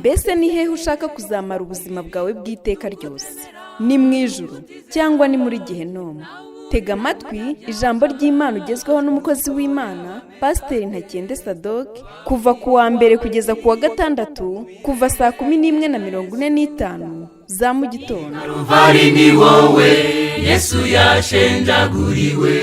mbese ni hehe ushaka kuzamara ubuzima bwawe bw'iteka ryose? Ni mu ijuru cyangwa ni muri Gehinomu? Tega amatwi ijambo ry'Imana ugezweho n'umukozi w'Imana Pasiteri Ntakende Sadoki kuva ku wa mbere kugeza ku wa gatandatu kuva saa 11:45 za mu gitondo. Vari ni wowe Yesu yashenjaguriwe.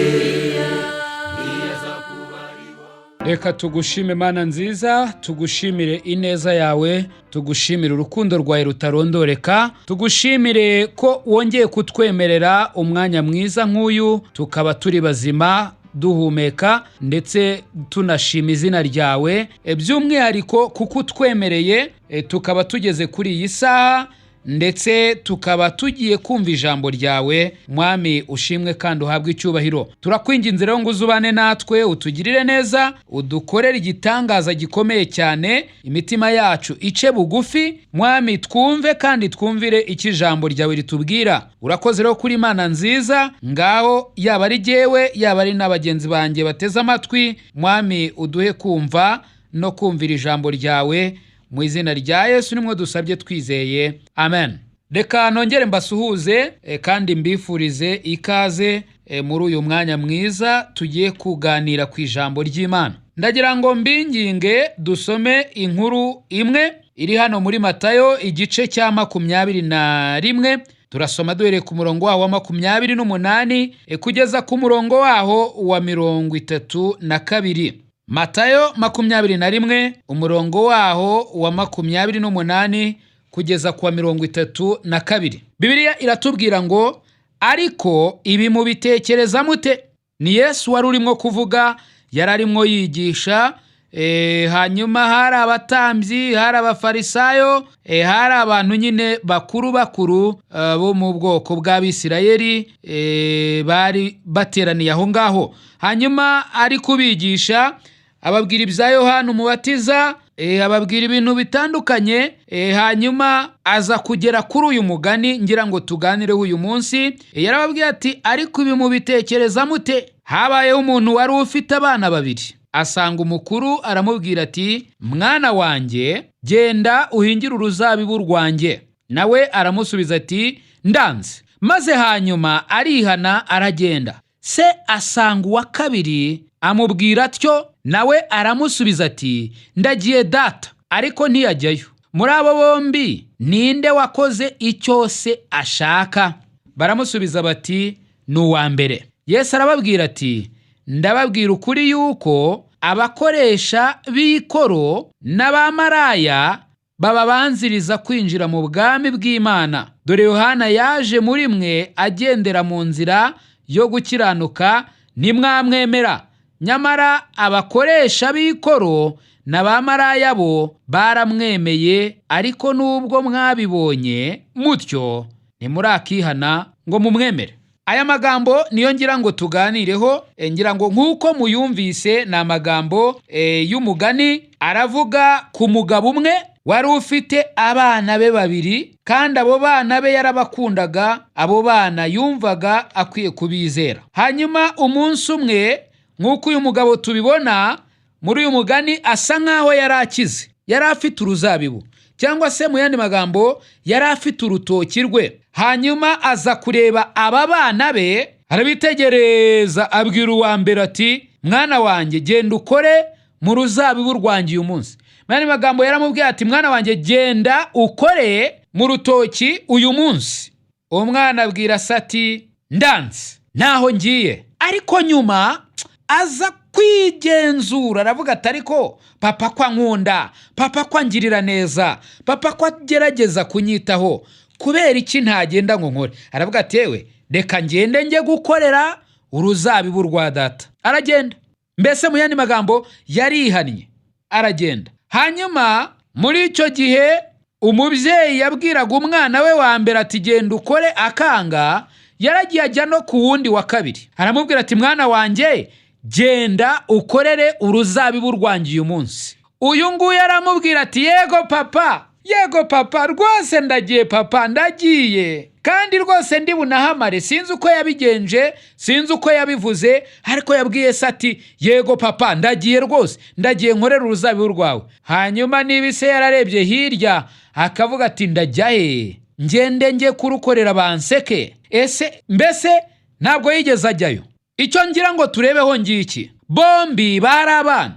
Reka tugushime Mana nziza, tugushimire ineza yawe, tugushimire urukundo rwawe rutarondoreka, tugushimire ko wongeye kutwemerera umwanya mwiza nk'uyu, tukaba turi bazima duhumeka ndetse tunashima izina ryawe, by'umwihariko kuko utwemereye tukaba tugeze kuri iyi saha ndetse tukaba tugiye kumva ijambo ryawe. Mwami ushimwe kandi uhabwe icyubahiro. Turakwinginze rero ngo uzubane natwe, utugirire neza, udukorere igitangaza gikomeye cyane, imitima yacu ice bugufi. Mwami twumve kandi twumvire icyo ijambo ryawe ritubwira. Urakoze rero kuri Imana nziza, ngaho yaba ari jyewe yaba ari n'abagenzi banjye bateze amatwi, Mwami uduhe kumva no kumvira ijambo ryawe. Mu izina rya Yesu nimwe dusabye twizeye, amen. Reka nongere mbasuhuze kandi mbifurize ikaze muri uyu mwanya mwiza tugiye kuganira ku ijambo ry'Imana. Ndagira ngo mbinginge dusome inkuru imwe iri hano muri Matayo igice cya 21. Turasoma duhereye ku murongo waho wa 28 kugeza ku murongo waho wa 32. Matayo 21 umurongo waho wa 28 kugeza ku wa 32. Bibiliya iratubwira ngo ariko ibi mubitekereza mute? Ni Yesu wari urimo kuvuga, yararimo yigisha. Hanyuma hari abatambyi, hari abafarisayo, hari abantu nyine bakuru bo mu bwoko bw'Abisirayeli bari bateraniye aho ngaho. Hanyuma ari kubigisha ababwira ibya Yohana Umubatiza, ababwira ibintu bitandukanye. Hanyuma aza kugera kuri uyu mugani ngira ngo tuganireho uyu munsi. Yarababwiye ati ariko ibi mubitekereza mute? Habayeho umuntu wari ufite abana babiri. Asanga umukuru aramubwira ati mwana wanjye genda uhingire uruzabibu rwanjye. Nawe aramusubiza ati ndanze. Maze hanyuma arihana aragenda. Se asanga uwa kabiri amubwira atyo, nawe aramusubiza ati ndagiye data, ariko ntiyajyayo. Muri abo bombi ninde wakoze icyo se ashaka? Baramusubiza bati ni uwa mbere. Yesu arababwira ati ndababwira ukuri yuko abakoresha b'ikoro n'abamaraya babanziriza kwinjira mu bwami bw'Imana. Dore Yohana yaje muri mwe agendera mu nzira yo gukiranuka, ntimwamwemera. Nyamara abakoresha b'ikoro n'abamaraya bo baramwemeye, ariko nubwo mwabibonye mutyo ntimurakihana ngo mumwemere. Aya magambo niyo ngira ngo tuganireho. Ngira ngo nk'uko muyumvise ni amagambo y'umugani. Aravuga ku mugabo umwe wari ufite abana be babiri, kandi abo bana be yarabakundaga. Abo bana yumvaga akwiye kubizera. Hanyuma umunsi umwe, nk'uko uyu mugabo tubibona muri uyu mugani, asa nk'aho yari akize, yari afite uruzabibu, cyangwa se mu yandi magambo yari afite urutoki rwe. Hanyuma aza kureba aba bana be, arabitegereza, abwira uwa mbere ati mwana wanjye genda ukore mu ruzabibu rwanjye uyu munsi. Mu yandi magambo yaramubwiye ati mwana wanjye genda ukore mu rutoki uyu munsi. Uwo mwana abwira se ati ndanze, ntaho ngiye. Ariko nyuma aza kwigenzura, aravuga ati ariko papa kwa nkunda, papa kwa ngirira neza, papa kwa gerageza kunyitaho, kubera iki ntagenda ngo nkore? Aravuga ati yewe reka ngende njye gukorera uruzabibu rwa data. Aragenda. Mbese mu yandi magambo yarihannye, aragenda. Hanyuma muri icyo gihe umubyeyi yabwiraga umwana we wa mbere ati genda ukore, akanga. Yaragiye ajya no ku wundi wa kabiri, aramubwira ati mwana wanjye genda ukorere uruzabibu rwanjye uyu munsi. Uyu nguyu aramubwira ati yego papa rwose ndagiye papa, ndagiye. kandi rwose ndi bunahamare. Sinzi uko yabigenje, sinzi uko yabivuze, ariko yabwiye se ati yego papa ndagiye rwose, ndagiye nkorera uruzabibu rwawe. Hanyuma niba se yararebye hirya akavuga ati ndajya he, ngende njye kurukorera banseke? Mbese ntabwo yigeze ajyayo. Icyo ngira ngo turebeho ngiki, bombi bari abana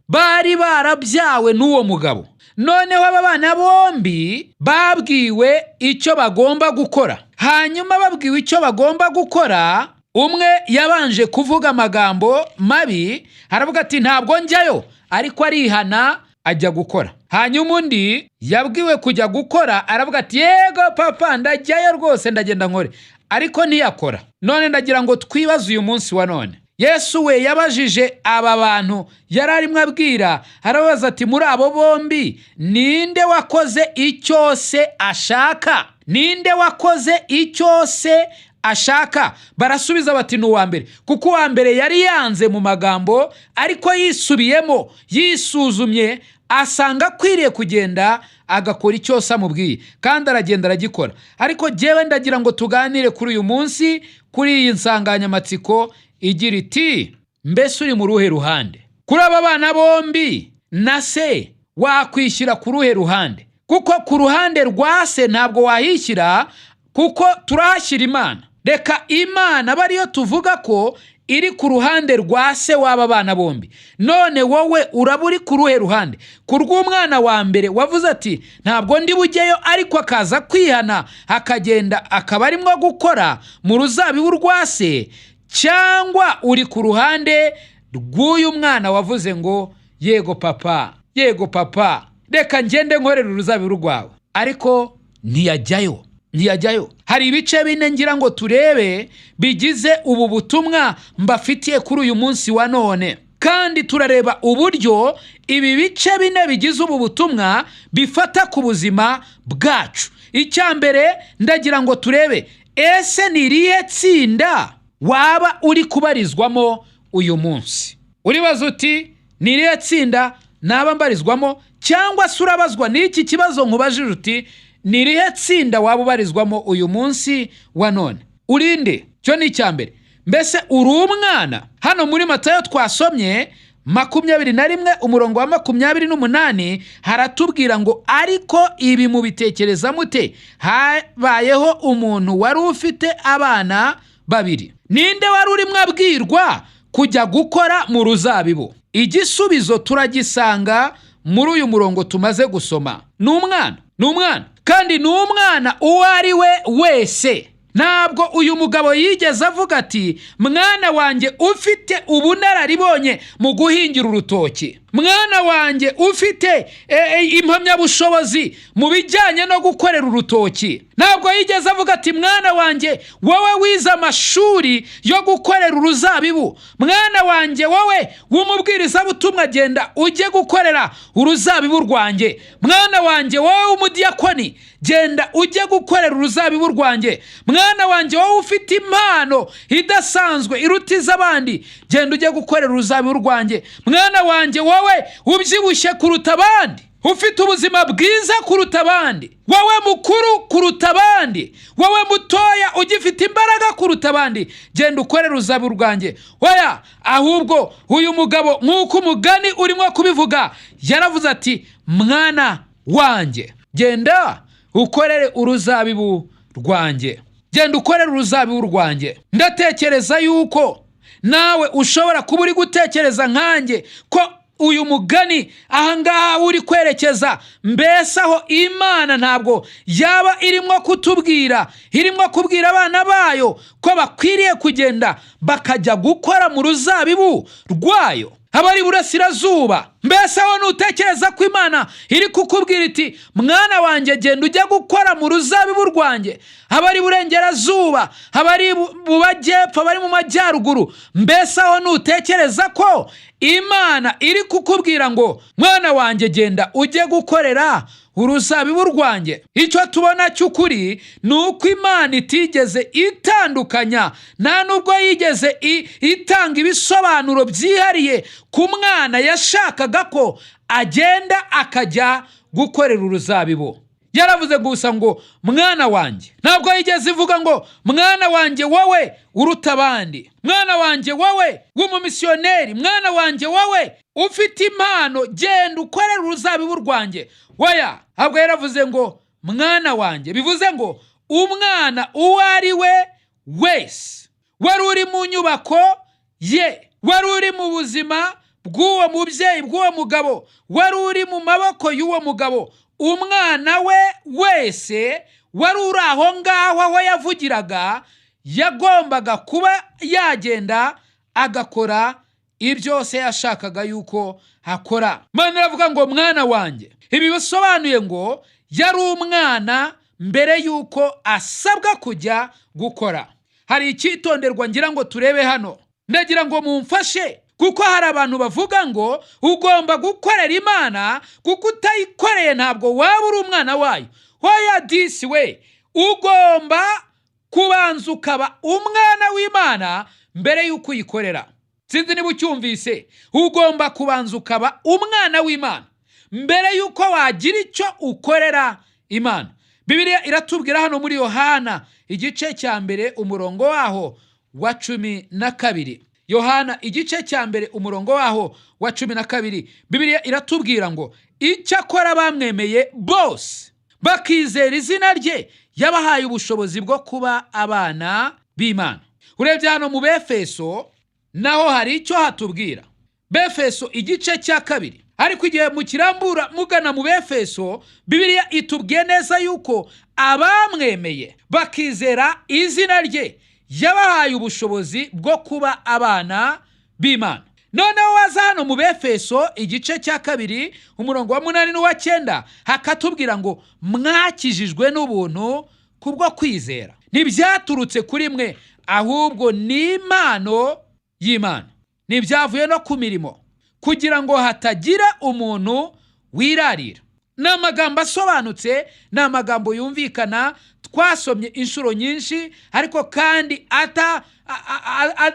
bari barabyawe n'uwo mugabo. Noneho aba bana bombi babwiwe icyo bagomba gukora. Hanyuma babwiwe icyo bagomba gukora, umwe yabanje kuvuga amagambo mabi, haravuga ati ntabwo njyayo, ariko arihana ajya gukora. Hanyuma undi yabwiwe kujya gukora, aravuga ati yego papa ndajyayo rwose, ndagenda nkore, ariko ntiyakora. None ndagira ngo twibaze uyu munsi wa none, Yesu we yabajije aba bantu yari arimo abwira, arabaza ati muri abo bombi ninde wakoze icyo se ashaka? Ninde wakoze icyo se ashaka? Barasubiza bati ni uwa mbere, kuko uwa mbere yari yanze mu magambo, ariko yisubiyemo, yisuzumye, asanga akwiriye kugenda agakora icyo se amubwiye, kandi aragenda aragikora. Ariko jyewe ndagira ngo tuganire kuri uyu munsi kuri iyi nsanganyamatsiko igira iti mbese uri mu ruhe ruhande? Kuri aba bana bombi na se wakwishyira ku ruhe ruhande? Kuko ku ruhande rwa se ntabwo wahishyira, kuko turahashyira Imana. Reka Imana bariyo tuvuga ko iri ku ruhande rwa se w'aba bana bombi. None wowe uraba uri ku ruhe ruhande? Ku rw'umwana wa mbere wavuze ati ntabwo ndi bujyeyo, ariko akaza kwihana akagenda akaba arimo gukora mu ruzabibu rwa se, cyangwa uri ku ruhande rw'uyu mwana wavuze ngo yego papa, yego papa, reka ngende nkorera uruzabibu rwawe, ariko ntiyajyayo? Hari ibice bine ngira ngo turebe bigize ubu butumwa mbafitiye kuri uyu munsi wa none, kandi turareba uburyo ibi bice bine bigize ubu butumwa bifata ku buzima bwacu. Icya mbere ndagira ngo turebe, ese ni irihe tsinda waba uri kubarizwamo uyu munsi? Uribaza uti ni irihe tsinda naba mbarizwamo? Cyangwa se urabazwa n'iki kibazo nkubajije uti ni irihe tsinda waba ubarizwamo uyu munsi wa none? Urinde? Cyo ni icya mbere. Mbese uri umwana? Hano muri Matayo twasomye 21 umurongo wa 28 haratubwira ngo ariko ibi mubitekereza mute? Habayeho umuntu wari ufite abana babiri. Ninde wari urimo abwirwa kujya gukora mu ruzabibu? Igisubizo turagisanga muri uyu murongo tumaze gusoma. Ni umwana, kandi ni umwana uwo ari we wese. Ntabwo uyu mugabo yigeze avuga ati mwana wanjye ufite ubunararibonye mu guhingira urutoki, mwana wanjye ufite impamyabushobozi mu bijyanye no gukorera urutoki. Ntabwo yigeze avuga ati mwana wanjye wowe wize amashuri yo gukorera uruzabibu, mwana wanjye wowe w'umubwirizabutumwa genda ujye gukorera uruzabibu rwanjye, mwana wanjye wowe w'umudiyakoni genda ujye gukorera uruzabibu rwanjye, mwana wanjye wowe ufite impano idasanzwe irutiza abandi genda ujye gukorera uruzabibu rwanjye, mwana wanjye wowe ubyibushye kuruta abandi, ufite ubuzima bwiza kuruta abandi, wowe mukuru kuruta abandi, wowe mutoya ugifite imbaraga kuruta abandi, genda ukorera uruzabibu rwanjye. Oya, ahubwo uyu mugabo nk'uko umugani urimo kubivuga yaravuze ati mwana wanjye genda ukorere uruzabibu rwanjye, genda ukorere uruzabibu rwanjye. Ndatekereza yuko nawe ushobora kuba uri gutekereza nkanjye ko uyu mugani ahangaha uri kwerekeza, mbese aho Imana ntabwo yaba irimo kutubwira, irimo kubwira abana bayo ko bakwiriye kugenda bakajya gukora mu ruzabibu rwayo. Abari burasirazuba, mbese aho nutekereza ko Imana iri kukubwira iti mwana wanjye genda ujya gukora mu ruzabibu rwanjye? Abari burengerazuba, abari mu majyepfo, abari mu majyaruguru, mbese aho nutekereza ko Imana iri kukubwira ngo mwana wanjye genda ujye gukorera uruzabibu rwanjye? Icyo tubona cy'ukuri ni uko Imana itigeze itandukanya, nta nubwo yigeze itanga ibisobanuro byihariye ku mwana yashakaga ko agenda akajya gukorera uruzabibu. yaravuze gusa ngo mwana wanjye. Ntabwo yigeze ivuga ngo mwana wanjye wowe uruta abandi, mwana wanjye wowe w'umumisiyoneri, mwana wanjye wowe ufite impano, genda ukorere uruzabibu rwanjye. Oya, ahubwo yaravuze ngo mwana wanjye, bivuze ngo umwana uwo ari we wese wari uri mu nyubako ye, wari uri mu buzima bw'uwo mubyeyi, bw'uwo mugabo, wari uri mu maboko y'uwo mugabo, umwana we wese wari uri aho ngaho aho yavugiraga, yagombaga kuba yagenda agakora ibyo se yashakaga yuko akora. Imana iravuga ngo mwana wanjye. Ibi bisobanuye ngo yari umwana mbere yuko asabwa kujya gukora. Hari icyitonderwa ngira ngo turebe hano, ndagira ngo mumfashe, kuko hari abantu bavuga ngo ugomba gukorera Imana kuko utayikoreye ntabwo waba uri umwana wayo. Oya disi we, ugomba kubanza ukaba umwana w'Imana mbere yuko uyikorera. Sinzi niba ucyumvise, ugomba kubanza ukaba umwana w'Imana mbere yuko wagira icyo ukorera Imana. Bibiliya iratubwira hano muri Yohana igice cya mbere umurongo waho wa 12. Yohana igice cya mbere umurongo waho wa 12, Bibiliya iratubwira ngo icyakora bamwemeye bose bakizera izina rye yabahaye ubushobozi bwo kuba abana b'Imana. Urebye hano mu Befeso naho hari icyo hatubwira. Befeso igice cya 2, ariko igihe mukirambura mugana mu Befeso, Bibiliya itubwiye neza yuko abamwemeye bakizera izina rye yabahaye ubushobozi bwo kuba abana b'Imana. Noneho waza hano mu Befeso igice cya 2 umurongo wa 8 n'uwa 9 hakatubwira ngo mwakijijwe n'ubuntu kubwo kwizera, ntibyaturutse kuri mwe ahubwo ni impano y'Imana, ntibyavuye no ku mirimo, kugira ngo hatagira umuntu wirarira. N'amagambo asobanutse, n'amagambo yumvikana, twasomye inshuro nyinshi, ariko kandi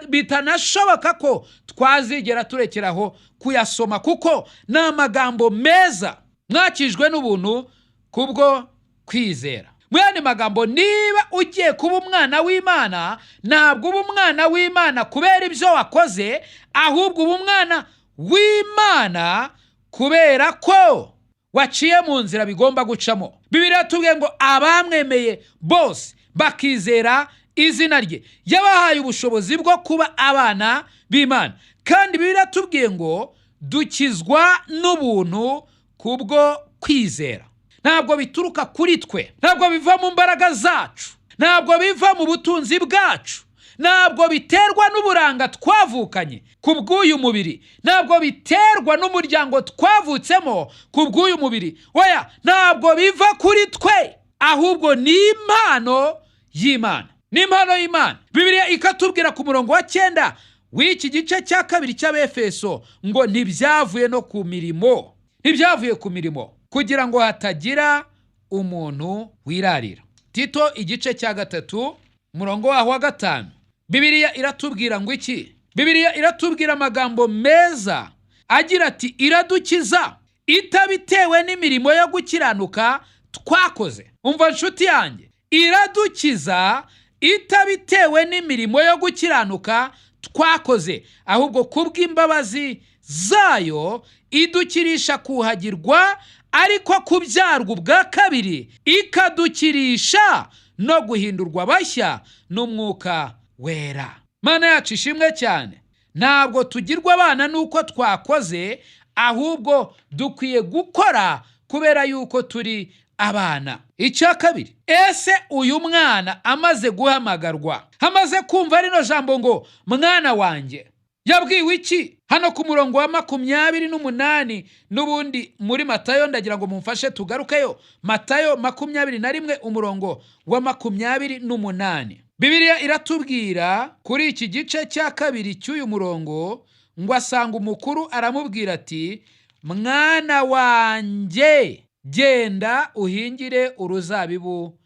bitanashoboka ko twazigera turekeraho kuyasoma, kuko n'amagambo meza. Mwakijwe n'ubuntu kubwo kwizera. Mwene magambo, niba ugiye kuba umwana w'Imana, ntabwo uba umwana w'Imana kubera ibyo wakoze, ahubwo uba umwana w'Imana kubera ko waciye mu nzira bigomba gucamo. Bibiliya tubwiye ngo abamwemeye bose bakizera izina rye yabahaye ubushobozi bwo kuba abana b'Imana. Kandi Bibiliya tubwiye ngo dukizwa n'ubuntu kubwo kwizera. Ntabwo bituruka kuri twe, ntabwo biva mu mbaraga zacu, ntabwo biva mu butunzi bwacu, ntabwo biterwa n'uburanga twavukanye kubw'uyu mubiri, ntabwo biterwa n'umuryango twavutsemo kubw'uyu mubiri. Oya, ntabwo biva kuri twe, ahubwo ni impano y'Imana, ni impano y'Imana. Bibiliya ikatubwira ku murongo wa 9 w'iki gice cya 2 cy'Abefeso ngo ntibyavuye no ku mirimo, ntibyavuye ku mirimo, kugira ngo hatagira umuntu wirarira. Tito igice cya 3 umurongo waho wa 5, Bibiliya iratubwira ngo iki? Bibiliya iratubwira amagambo meza agira ati iradukiza itabitewe n'imirimo yo gukiranuka twakoze. Umva nshuti yanjye, iradukiza itabitewe n'imirimo yo gukiranuka twakoze, ahubwo kubw'imbabazi zayo idukirisha kuhagirwa, ariko kubyarwa ubwa kabiri ikadukirisha no guhindurwa bashya n'umwuka wera. Mana yacu ishimwe cyane. Ntabwo tugirwa abana nuko twakoze, ahubwo dukwiye gukora kubera yuko turi abana. Icya kabiri, ese uyu mwana amaze guhamagarwa, amaze kumva rino jambo ngo mwana wanjye, yabwiwe iki? Hano ku murongo wa 28 n'ubundi muri Matayo, ndagira ngo mumfashe tugarukeyo. Matayo 21 umurongo wa 28. Bibiliya iratubwira kuri iki gice cya 2 cy'uyu murongo ngo asanga umukuru aramubwira ati mwana wanjye genda uhingire uruzabibu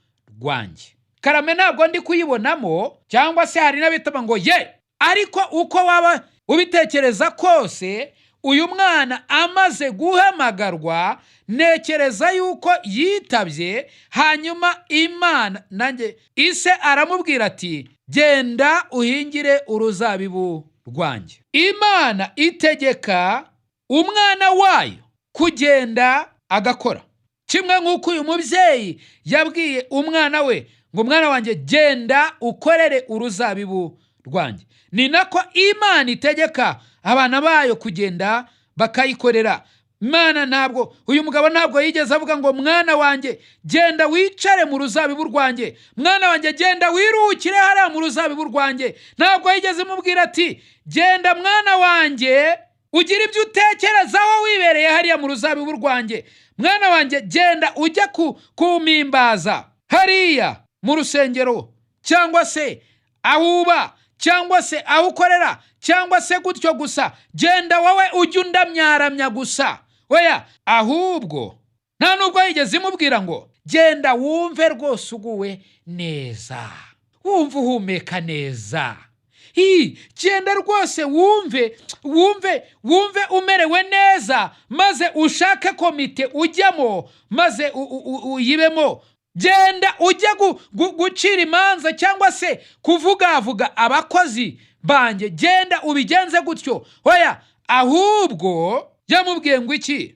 rwanjye. Karame ntabwo ndi kuyibonamo, cyangwa se hari n'abitama ngo ye, ariko uko waba ubitekereza kose, uyu mwana amaze guhamagarwa, ntekereza yuko yitabye. Hanyuma Imana nanjye ise aramubwira ati genda uhingire uruzabibu rwanjye. Imana itegeka umwana wayo kugenda agakora, kimwe nk'uko uyu mubyeyi yabwiye umwana we ngo mwana wanjye genda ukorere uruzabibu rwanjye. Ni nako Imana itegeka abana bayo kugenda bakayikorera. uyu mugabo ntabwo yigeze avuga ngo mwana wanjye genda wicare mu ruzabibu rwanjye, mwana wanjye genda wiruhukire hariya mu ruzabibu rwanjye. Ntabwo yigeze amubwira ati genda mwana wanjye ugira ibyo utekerezaho wibereye hariya mu ruzabibu rwanjye, mwana wanjye genda ujya kumimbaza hariya mu rusengero, cyangwa se aho uba, cyangwa se aho ukorera, cyangwa se gutyo gusa, genda wowe ujya undamyaramya gusa. Oya, ahubwo nta nubwo yigeze imubwira ngo genda wumve rwose uguwe neza, wumve uhumeka neza, genda rwose wumve umerewe neza, maze ushake komite ujyamo maze uyibemo. Genda ujye gucira imanza cyangwa se kuvugavuga abakozi banjye, genda ubigenze gutyo. Oya, ahubwo yamubwiye ngo iki?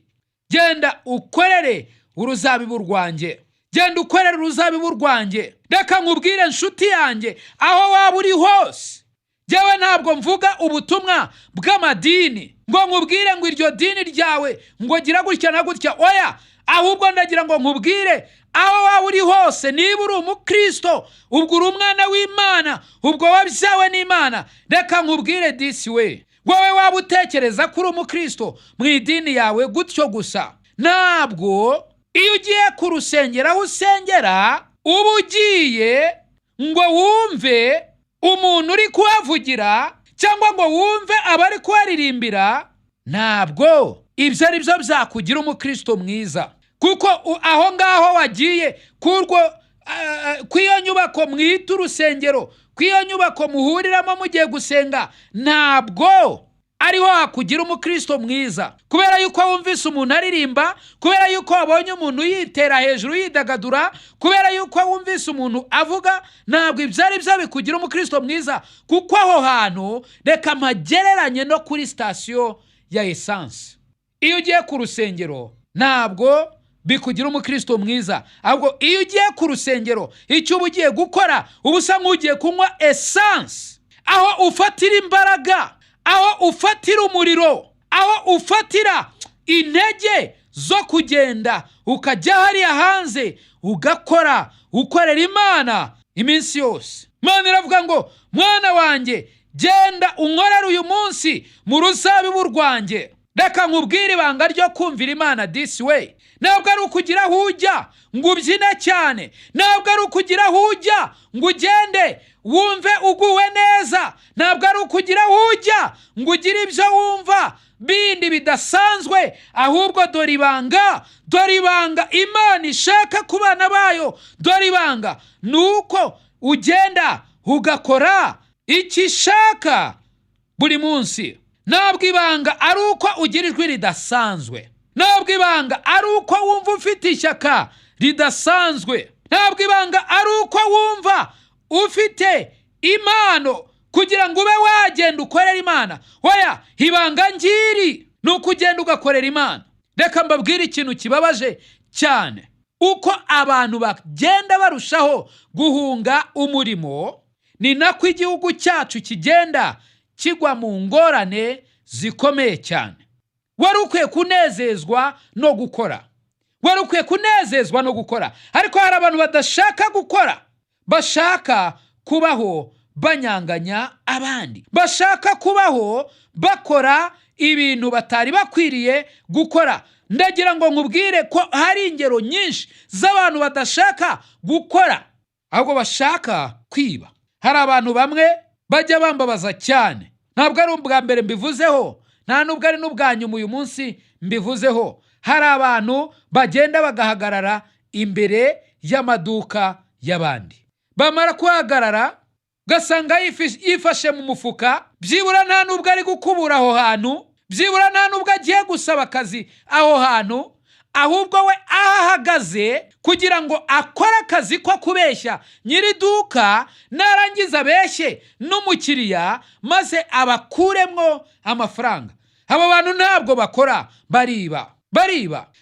Genda ukorere uruzabibu rwanjye, genda ukorere uruzabibu rwanjye. Reka nkubwire nshuti yanjye, aho waba uri hose, jyewe ntabwo mvuga ubutumwa bw'amadini ngo nkubwire ngo iryo dini ryawe ngo gira gutya na gutya. Oya, ahubwo ndagira ngo nkubwire aho waba uri hose, niba uri umukristo, ubwo uri umwana w'Imana, ubwo wabyawe n'Imana, reka nkubwire disi we, wowe waba utekereza ko uri umukristo mu idini yawe gutyo gusa, ntabwo iyo ugiye ku rusengero aho usengera uba ugiye ngo wumve umuntu uri kuhavugira cyangwa ngo wumve abari kuharirimbira. Ntabwo ibyo ari byo byakugira umukristo mwiza, kuko aho ngaho wagiye kw'iyo nyubako mwita urusengero, kw'iyo nyubako muhuriramo mugiye gusenga, ntabwo ariho hakugira umukristo mwiza. Kubera yuko wumvise umuntu aririmba, kubera yuko wabonye umuntu yitera hejuru yidagadura, kubera yuko wumvise umuntu avuga, ntabwo ibyo ari byo bikugira umukristo mwiza. Kuko aho hantu, reka mpagereranye no kuri sitasiyo ya esanse. Iyo ugiye ku rusengero ntabwo bikugira umukristo mwiza, ahubwo iyo ugiye ku rusengero icyo uba ugiye gukora, uba usa nk'ugiye kunywa esanse, aho ufatira imbaraga, aho ufatira umuriro, aho ufatira intege zo kugenda ukajya hariya hanze ugakora, ukorera Imana iminsi yose. Imana iravuga ngo mwana wanjye genda unkorere uyu munsi mu ruzabibu rwanjye. Reka nkubwire ibanga ryo kumvira Imana this way. Ntabwo ari ukugira aho ujya ngo ubyine cyane, ntabwo ari ukugira aho ujya ngo ugende wumve uguwe neza, ntabwo ari ukugira aho ujya ngo ugire ibyo wumva bindi bidasanzwe, ahubwo dore ibanga Imana ishaka ku bana bayo, dore ibanga nuko ugenda ugakora icyo ishaka buri munsi. Ntabwo ibanga ari uko ugira ijwi ridasanzwe, ntabwo ibanga ari uko wumva ufite ishyaka ridasanzwe, ntabwo ibanga ari uko wumva ufite impano kugira ngo ube wagenda ukorera Imana. Oya, ibanga ngiri ni ukugenda ugakorera Imana. Reka mbabwire ikintu kibabaje cyane, uko abantu bagenda barushaho guhunga umurimo, ni nako igihugu cyacu kigenda kigwa mu ngorane zikomeye cyane. Wari ukwiye kunezezwa no gukora, wari ukwiye kunezezwa no gukora, ariko hari abantu badashaka gukora, bashaka kubaho banyanganya abandi, bashaka kubaho bakora ibintu batari bakwiriye gukora. Ndagira ngo nkubwire ko hari ingero nyinshi z'abantu badashaka gukora, ahubwo bashaka kwiba. Hari abantu bamwe bajya bambabaza cyane, ntabwo ari ubwa mbere mbivuzeho, nta nubwo ari n'ubwa nyuma uyu munsi mbivuzeho. Hari abantu bagenda bagahagarara imbere y'amaduka y'abandi, bamara kuhagarara gasanga yifashe mu mufuka, byibura nta nubwo ari gukubura aho hantu, byibura nta nubwo agiye gusaba akazi aho hantu, ahubwo we ahahagaze kugira ngo akore akazi ko kubeshya nyiri iduka, narangiza abeshye n'umukiriya maze abakuremwo amafaranga. Abo bantu ntabwo bakora, bariba.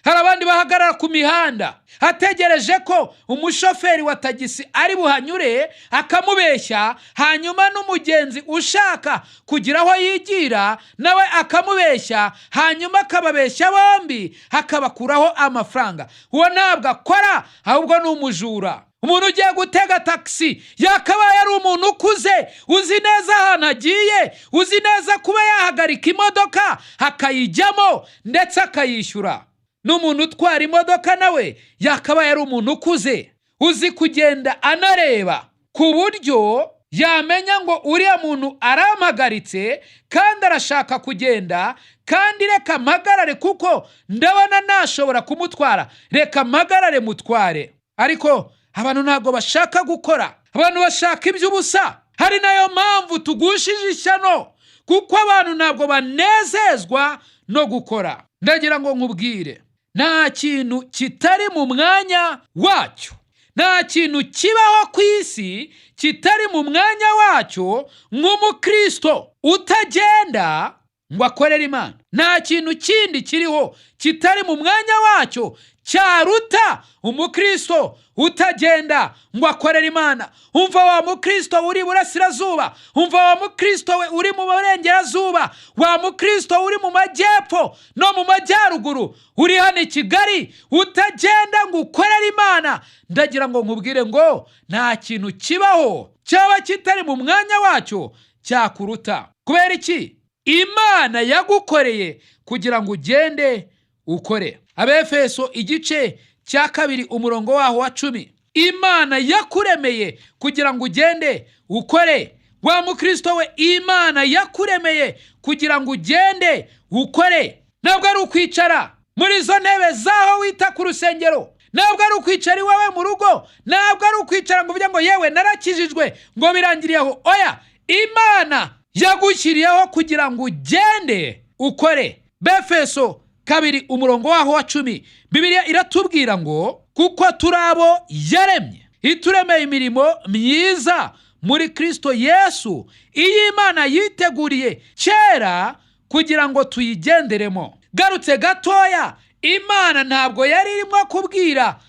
Hari abandi bahagarara ku mihanda ategereje ko umushoferi wa tagisi ari buhanyure akamubeshya, hanyuma n'umugenzi ushaka kugira aho yigira nawe akamubeshya, hanyuma akababeshya bombi hakabakuraho amafaranga. Uwo ntabwo akora, ahubwo ni umujura. Umuntu ugiye gutega taxi yakabaye ari umuntu ukuze, uzi neza ahantu agiye, uzi neza kuba yahagarika imodoka akayijyamo ndetse akayishyura. N'umuntu utwara imodoka nawe yakabaye ari umuntu ukuze, uzi kugenda anareba ku buryo yamenya ngo uriya muntu arampagaritse kandi arashaka kugenda, kandi reka mpagarare kuko ndabona nashobora kumutwara, reka mpagarare mutware. Ariko abantu ntabwo bashaka gukora, abantu bashaka iby'ubusa. Hari nayo mpamvu tugushije ishyano, kuko abantu ntabwo banezezwa no gukora. Ndagira ngo nkubwire, nta kintu kitari mu mwanya wacyo, nta kintu kibaho ku isi kitari mu mwanya wacyo. Nk'umukristo utagenda ngo akorere Imana, nta kintu kindi kiriho kitari mu mwanya wacyo cyaruta umukristo utagenda ngo akorere Imana. Umva wa mukristo uri burasirazuba, umva wa mukristo we uri mu burengerazuba, wa mukristo uri mu majyepfo no mu majyaruguru, uri hano i Kigali, utagenda ngo ukorere Imana, ndagira ngo nkubwire ngo nta kintu kibaho cyaba kitari mu mwanya wacyo cyakuruta. Kubera iki? Imana yagukoreye kugira ngo ugende ukore. Abefeso igice cya 2 umurongo waho wa 10. Imana yakuremeye kugira ngo ugende ukore. Wa mukristo we, Imana yakuremeye kugira ngo ugende ukore. Ntabwo ari ukwicara muri zo ntebe zaho wita ku rusengero, ntabwo ari ukwicara iwawe mu rugo, ntabwo ari ukwicara ngo uvuge ngo yewe narakijijwe ngo birangiriyeho. Oya, Imana yagushyiriyeho kugira ngo ugende ukore. Befeso 2 umurongo waho wa 10, Bibiliya iratubwira ngo kuko turabo yaremye, ituremeye imirimo myiza muri Kristo Yesu, iyi Imana yiteguriye kera kugira ngo tuyigenderemo. Garutse gatoya, Imana ntabwo yari irimo kubwira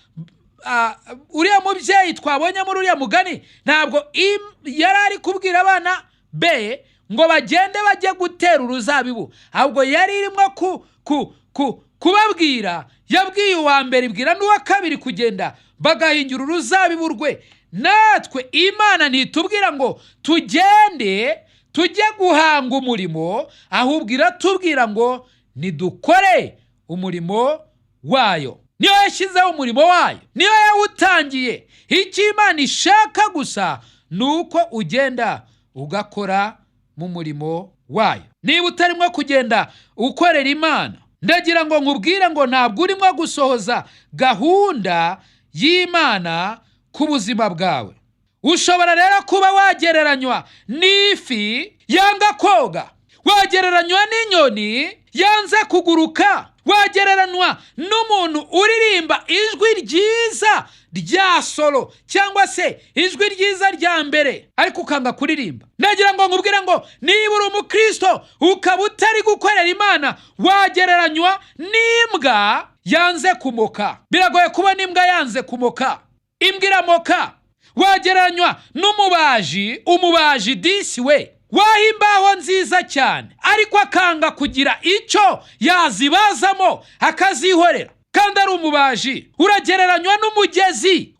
uriya mubyeyi twabonye muri uriya mugani, ntabwo yari ari kubwira abana be ngo bagende bajye gutera uruzabibu, ahubwo yari irimo kubabwira. Yabwiye uwa mbere, ibwira n'uwa kabiri kugenda bagahingira uruzabibu rwe. Natwe Imana ntitubwira ngo tugende tujye guhanga umurimo, ahubwo iratubwira ngo nidukore umurimo wayo. Niyo yashyizeho umurimo wayo, niyo yawutangiye. Icyo Imana ishaka gusa nuko ugenda ugakora mu murimo wayo. Niba utarimo kugenda ukorera Imana, ndagira ngo nkubwire ngo ntabwo urimo gusohoza gahunda y'Imana ku buzima bwawe. Ushobora rero kuba wagereranywa n'ifi yanga koga, wagereranywa n'inyoni yanze kuguruka, wagereranywa n'umuntu uririmba ijwi ryiza rya solo cyangwa se ijwi ryiza rya mbere ariko ukanga kuririmba. Ndagira ngo nkubwire ngo niba uri umukristo ukaba utari gukorera Imana, wagereranywa n'imbwa yanze kumoka. Biragoye kubona imbwa yanze kumoka, imbwa iramoka. Wagereranywa umubaji disi we, waha imbaho nziza cyane ariko akanga kugira icyo yazibazamo akazihorera kandi ari umubaji. Uragereranywa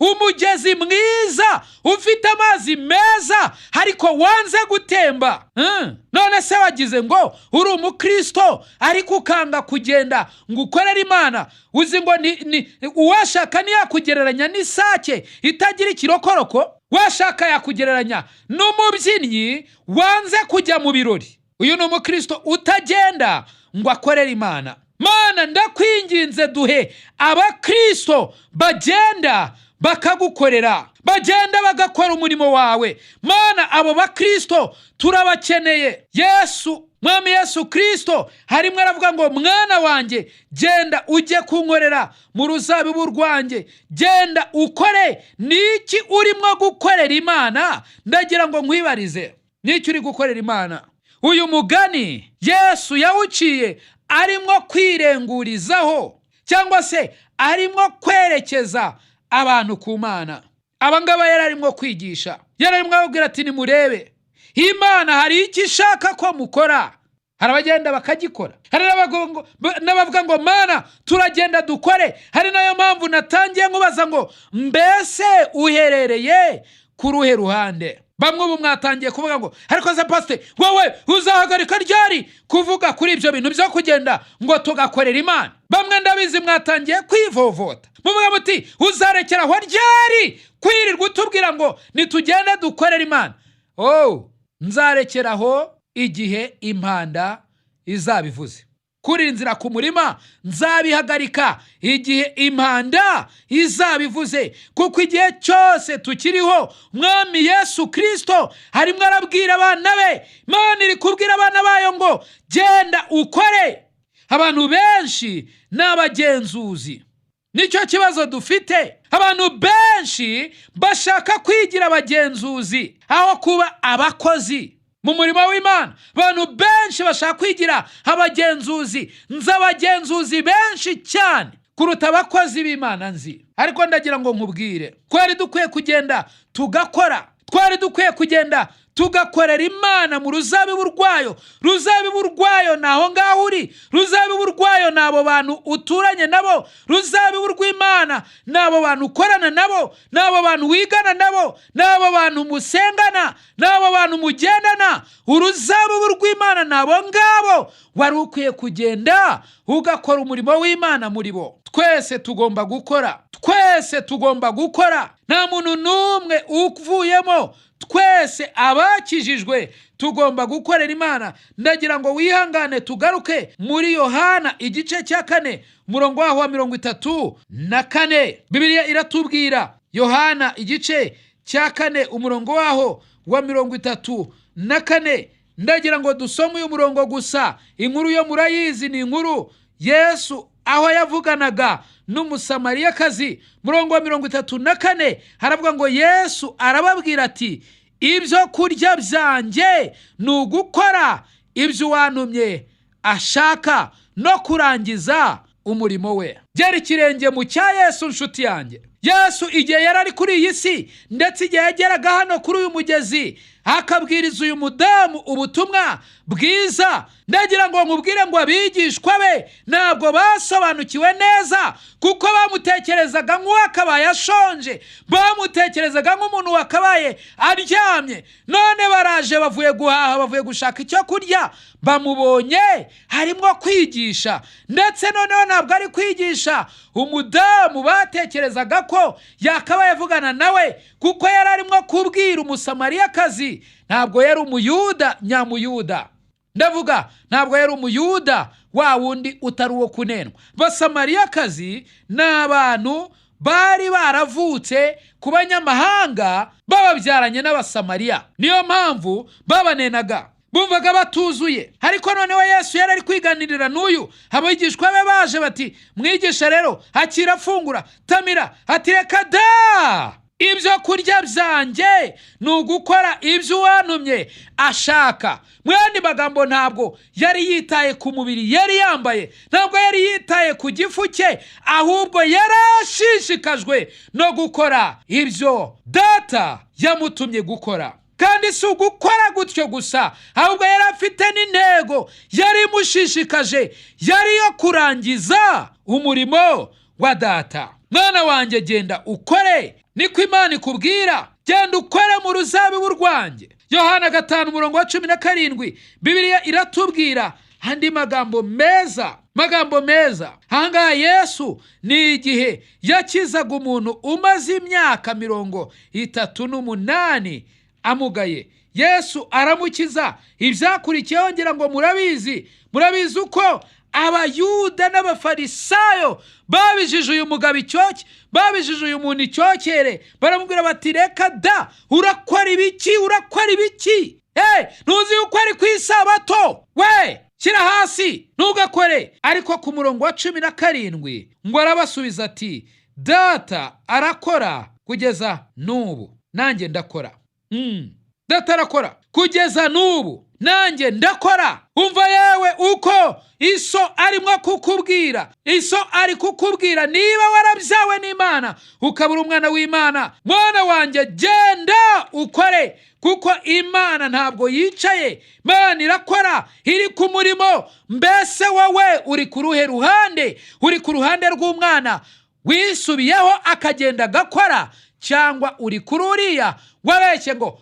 umugezi mwiza ufite amazi meza ariko wanze gutemba. None se wagize ngo uri umukristo ariko ukanga kugenda ngo ukorere Imana. Uzi ngo uwashaka ntiyakugereranya n'isake itagira ikirokoroko, washaka yakugereranya n'umubyinnyi wanze kujya mu birori. Uyu ni umukristo utagenda ngo akorere Imana. Mana, ndakwinginze duhe abakristo bagenda bakagukorera, bagenda bagakora umurimo wawe. Mana, abo bakristo turabakeneye. Mwami Yesu Kristo harimwe aravuga ngo mwana wanjye genda ujye kunkorera mu ruzabibu rwanjye, genda ukore. Niki urimo gukorera Imana? Ndagira ngo nkwibarize, niki uri gukorera Imana? Uyu mugani Yesu yawuciye arimo kwirengurizaho, cyangwa se arimo kwerekeza abantu ku Mana. Abangaba yararimo kwigisha, yararimo ababwira ati nimurebe, Imana hari icyo ishaka ko mukora. Hari abagenda bakagikora, hari n'abavuga ngo Mana turagenda dukore. Hari nayo mpamvu natangiye nkubaza ngo mbese uherereye ku ruhe ruhande? Bamwe ubu mwatangiye kuvuga ngo ariko za pastor wowe uzahagarika ryari kuvuga kuri ibyo bintu byo kugenda ngo tugakorera Imana? Bamwe ndabizi mwatangiye kwivovota, muvuga muti uzarekeraho ryari kwirirwa utubwira ngo nitugende dukorera Imana? Nzarekeraho igihe impanda izabivuze. Kuri inzira ku murima nzabihagarika igihe impanda izabivuze, kuko igihe cyose tukiriho Mwami Yesu Kristo harimo arabwira abana be. Imana iri kubwira abana bayo ngo genda ukore. Abantu benshi ni abagenzuzi, nicyo kibazo dufite. Abantu benshi bashaka kwigira abagenzuzi aho kuba abakozi mu murimo w'Imana. Abantu benshi bashaka kwigira abagenzuzi. Nzi abagenzuzi benshi cyane kuruta abakozi b'Imana nzi. Ariko ndagira ngo nkubwire, twari dukwiye kugenda tugakora, twari dukwiye kugenda tugakorera Imana mu ruzabibu rwayo. Ruzabibu rwayo naho ngaho uri, ruzabibu rwayo nabo bantu uturanye nabo, ruzabibu rw'Imana nabo bantu ukorana nabo, nabo bantu wigana nabo, nabo bantu musengana, nabo bantu mugendana. Uruzabibu rw'Imana nabo ngabo wari ukwiye kugenda ugakora umurimo w'Imana muri bo. Twese tugomba gukora, twese tugomba gukora, nta muntu n'umwe uvuyemo. Twese abakijijwe tugomba gukorera Imana. Ndagira ngo wihangane tugaruke muri Yohana igice cya 4 umurongo waho wa 34. Bibiliya iratubwira, Yohana igice cya 4 umurongo waho wa 34. Ndagira ngo dusome uyu murongo gusa. Inkuru yo murayizi, ni inkuru Yesu aho yavuganaga n'umusamariyakazi. Murongo wa 34 haravuga ngo Yesu arababwira ati, ibyo kurya byanjye ni ugukora ibyo wantumye ashaka no kurangiza umurimo we. Gera ikirenge mu cya Yesu nshuti yanjye. Yesu igihe yari ari kuri iyi si, ndetse igihe yageraga hano kuri uyu mugezi akabwiriza uyu mudamu ubutumwa bwiza, ndagira ngo nkubwire ngo abigishwa be ntabwo basobanukiwe neza, kuko bamutekerezaga nk'uwakabaye ashonje, bamutekerezaga nk'umuntu wakabaye aryamye. None baraje bavuye guhaha, bavuye gushaka icyo kurya, bamubonye harimo kwigisha, ndetse noneho ntabwo ari kwigisha umudamu batekerezaga ko yakabaye avugana nawe, kuko yari arimo kubwira umusamariyakazi. Ntabwo yari umuyuda nyamuyuda, ndavuga ntabwo yari umuyuda wa wundi utari uwo kunenwa. Basamariyakazi ni abantu bari baravutse ku banyamahanga bababyaranye n'Abasamariya, niyo mpamvu babanenaga, bumvaga batuzuye. Ariko noneho Yesu yari ari kwiganirira n'uyu. Abigishwa be baje bati, mwigisha rero akira fungura, tamira. Ati reka da, ibyo kurya byanjye ni ugukora ibyo wantumye ashaka. Mwandi magambo, ntabwo yari yitaye ku mubiri yari yambaye, ntabwo yari yitaye ku gifu cye, ahubwo yarashishikajwe no gukora ibyo Data yamutumye gukora. Kandi si ugukora gutyo gusa, ahubwo yari afite n'intego yari imushishikaje, yari yo kurangiza umurimo wa Data. Mwana wanjye genda ukore, niko Imana ikubwira. Genda ukore mu ruzabibu rwanjye. Yohana 5 umurongo wa 17 Bibiliya iratubwira andi magambo meza, magambo meza. Ahangaha Yesu ni igihe yakizaga umuntu umaze imyaka 38 amugaye. Yesu aramukiza. Ibyakurikiyeho ngira ngo murabizi uko abayuda n'abafarisayo babijije uyu mugabo icyoke, babijije uyu muntu icyokere, baramubwira bati reka da, urakora ibiki? Ntuzi yuko ari ku isabato? We shyira hasi ntugakore. Ariko ku murongo wa 17 ngo arabasubiza ati, data arakora kugeza n'ubu, nanjye ndakora. Data arakora kugeza n'ubu, nanjye ndakora. Umva yewe uko iso arimo kukubwira, iso ari kukubwira, niba warabyawe n'Imana ukabura umwana w'Imana, mwana wanjye genda ukore, kuko Imana ntabwo yicaye, Imana irakora, iri ku murimo. Mbese wowe uri ku ruhe ruhande? Uri ku ruhande rw'umwana wisubiyeho akagenda agakora, cyangwa uri kuri uriya wabeshye ngo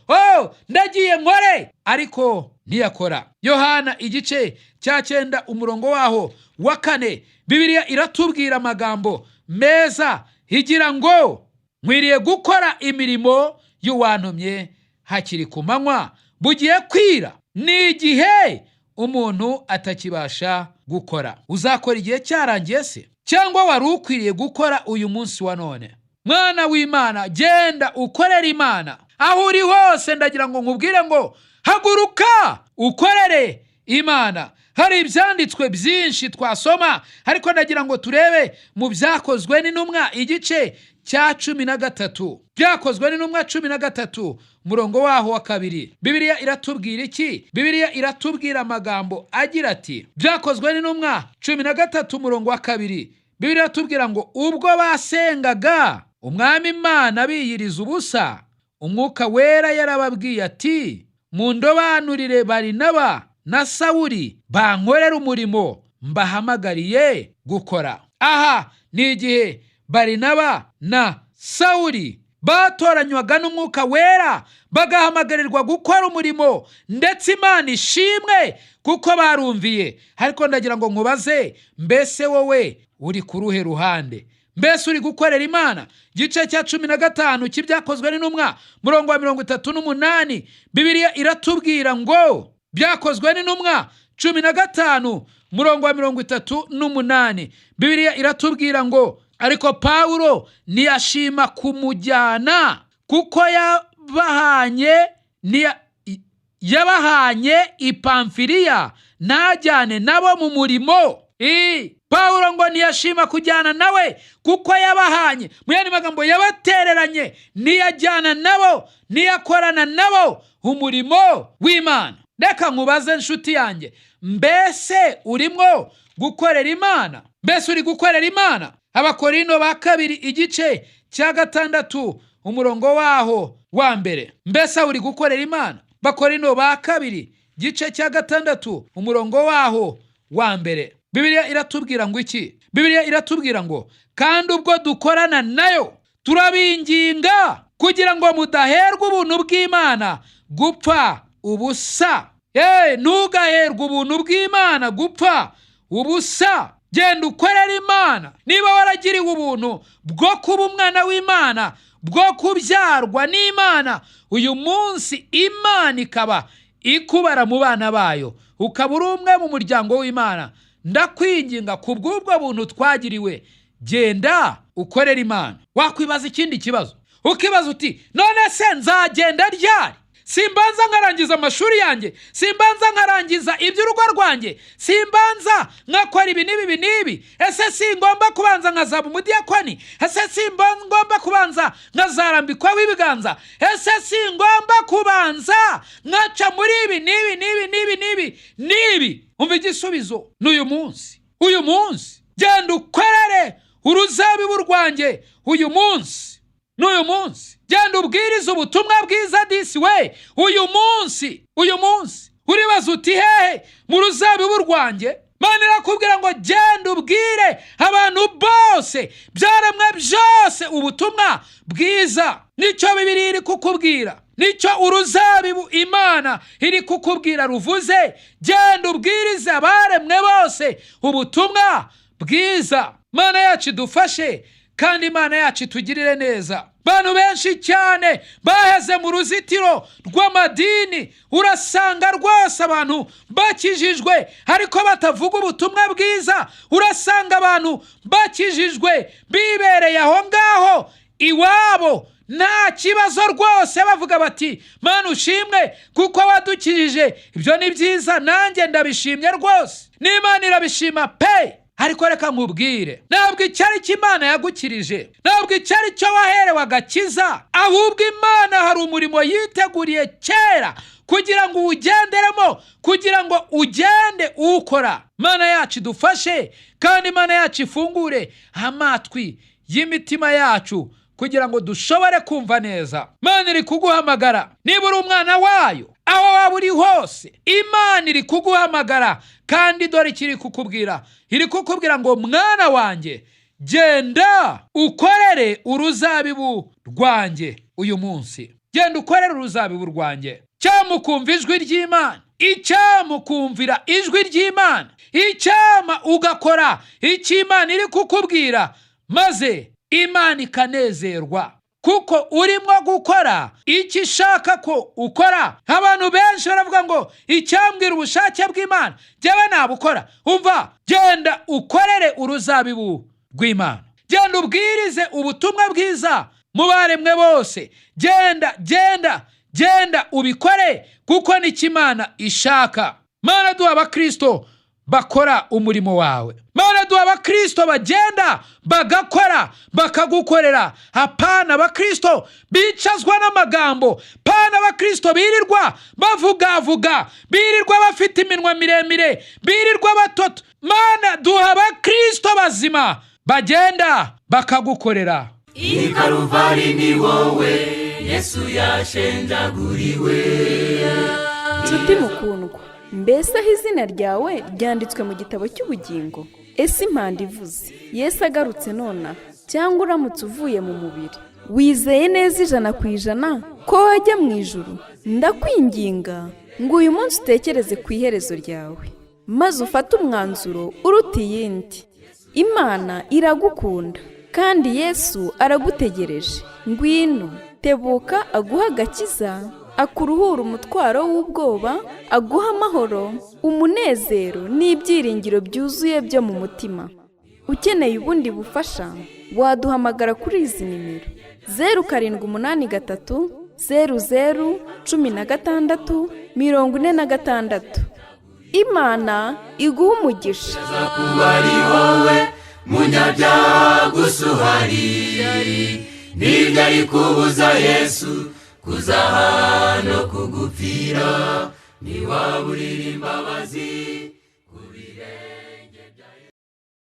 ndagiye nkore ariko ntiyakora? Yohana igice cya 9 umurongo waho wa 4, Bibiliya iratubwira amagambo meza igira ngo, nkwiriye gukora imirimo y'uwantumye hakiri ku manywa, bugiye kwira ni igihe umuntu atakibasha gukora. Uzakora igihe cyarangiye se, cyangwa wari ukwiriye gukora uyu munsi wa none? Mwana w'Imana, genda ukorera Imana aho uri hose. Ndagira ngo nkubwire ngo haguruka ukorere Imana. Hari ibyanditswe byinshi twasoma, ariko ndagira ngo turebe mu Byakozwe n'Intumwa igice cya 13. Byakozwe n'Intumwa 13 umurongo waho wa 2. Bibiliya iratubwira iki? Bibiliya iratubwira amagambo agira ati, Byakozwe n'Intumwa 13 umurongo wa 2, Bibiliya iratubwira ngo ubwo basengaga Umwami Imana biyiriza ubusa, Umwuka Wera yarababwiye ati, mundobanurire Barinaba na Sawuli bankorera umurimo mbahamagariye gukora. Aha ni igihe Barinaba na Sawuli batoranywaga n'Umwuka Wera bagahamagarirwa gukora umurimo, ndetse Imana ishimwe kuko barumviye. Ariko ndagira ngo nkubaze, mbese wowe uri ku ruhe ruhande? Mbese uri gukorera Imana? Gice cya 15 cy'Ibyakozwe n'Intumwa murongo wa 38, Bibiliya iratubwira ngo, Byakozwe n'Intumwa 15 murongo wa 38, Bibiliya iratubwira ngo, ariko Pawulo ntiyashima kumujyana kuko yabahanye i Pamfiliya ntajyane nabo mu murimo. Pawulo ngo ntiyashima kujyana nawe kuko yabahanye, mu yandi magambo yabatereranye, ntiyajyana nabo, ntiyakorana nabo umurimo w'Imana. Reka nkubaze nshuti yanjye, mbese urimo gukorera Imana? Mbese uri gukorera Imana? Abakorinto ba 2 igice cya 6 umurongo waho wa 1. Mbese uri gukorera Imana? Bakorinto ba 2 gice cya 6 umurongo waho wa 1. Bibiliya iratubwira ngo iki? Bibiliya iratubwira ngo, kandi ubwo dukorana nayo turabinginga kugira ngo mudaherwa ubuntu bw'Imana gupfa ubusa. Ntugaherwe ubuntu bw'Imana gupfa ubusa. Genda ukorera Imana. Niba waragiriwe ubuntu bwo kuba umwana w'Imana, bwo kubyarwa n'Imana, uyu munsi Imana ikaba ikubara mu bana bayo, ukaba uri umwe mu muryango w'Imana, ndakwinginga kubw'ubwo buntu twagiriwe, genda ukorera Imana. Wakwibaza ikindi kibazo, ukibaza uti, none se nzagenda ryari? Simbanza nkarangiza amashuri yanjye, simbanza nkarangiza iby'urugo rwanjye, simbanza nkakora ibi n'ibi, ese singomba kubanza nkazaba umudiyakoni, ese singomba kubanza nkazarambikwaho ibiganza, ese singomba kubanza nkaca muri ibi n'ibi? Umva igisubizo n'uyu munsi. Uyu munsi genda ukorere uruzabibu rwanjye uyu munsi. N'uyu munsi genda ubwiriza ubutumwa bwiza disi we uyu munsi. Uribaza uti hehe mu ruzabibu rwanjye? Imana irakubwira ngo genda ubwire abantu bose, byaremwe byose ubutumwa bwiza. Nicyo Bibiliya iri kukubwira, nicyo uruzabibu Imana iri kukubwira ruvuze. Genda ubwirize abaremwe bose ubutumwa bwiza. Imana yacu idufashe kandi Imana yacu itugirire neza. Abantu benshi cyane baheze mu ruzitiro rw'amadini, urasanga rwose abantu bakijijwe ariko batavuga ubutumwa bwiza. Urasanga abantu bakijijwe bibereye aho ngaho iwabo nta kibazo rwose, bavuga bati Mana ushimwe kuko wadukijije. Ibyo ni byiza, nanjye ndabishimye rwose, n'Imana irabishima pe. Ariko reka nkubwire, ntabwo icyari cy'Imana yagukirije, ntabwo icyari cyo waherewe agakiza, ahubwo Imana hari umurimo yiteguriye kera kugira ngo uwugenderemo, kugira ngo ugende uwukora. Mana yacu idufashe, kandi Imana yacu ifungure amatwi y'imitima yacu kugira ngo dushobore kumva neza. Imana iri kuguhamagara, niba uri umwana wayo aho waba uri hose, Imana iri kuguhamagara, kandi dore ikiri kukubwira, iri kukubwira ngo mwana wanjye, genda ukorere uruzabibu rwanjye uyu munsi. Genda ukorere uruzabibu rwanjye. Cyama ukumva ijwi ry'Imana, icyama ukumvira ijwi ry'Imana, icyama ugakora icyo Imana iri kukubwira, maze Imana ikanezerwa kuko urimo gukora icyo ishaka ko ukora. Abantu benshi baravuga ngo icyambwira ubushake bw'Imana jyewe nabukora. Umva, genda ukorere uruzabibu rw'Imana, genda ubwirize ubutumwa bwiza mu baremwe bose. Genda ubikore kuko nicyo Imana ishaka. Mana duha abakristo bakora umurimo wawe. Mana duha abakristo bagenda bagakora bakagukorera. Hapana abakristo bicazwa n'amagambo, pana abakristo birirwa bavuga, birirwa bafite iminwa miremire, birirwa batoto. Mana duha abakristo bazima bagenda bakagukorera. I Karuvari ni wowe Yesu yashenjaguriwe. Nshuti mukundwa, mbese aho izina ryawe ryanditswe mu gitabo cy'ubugingo? Ese impanda ivuze Yesu agarutse nonaha, cyangwa uramutse uvuye mu mubiri, wizeye neza 100% ko wajya mu ijuru? Ndakwinginga ngo uyu munsi utekereze ku iherezo ryawe, maze ufate umwanzuro uruta iyindi. Imana iragukunda kandi Yesu aragutegereje. Ngwino, tebuka aguha agakiza, akuruhura umutwaro w'ubwoba, aguha amahoro, umunezero n'ibyiringiro byuzuye byo mu mutima. Ukeneye ubundi bufasha, waduhamagara kuri izi nimero: 0783 00 16 46. Imana iguha umugisha. Kuba ari wowe munyabyaha gusa uhari, ntibyari kubuza Yesu kuza hano kugupfira. Niwaburira imbabazi kubire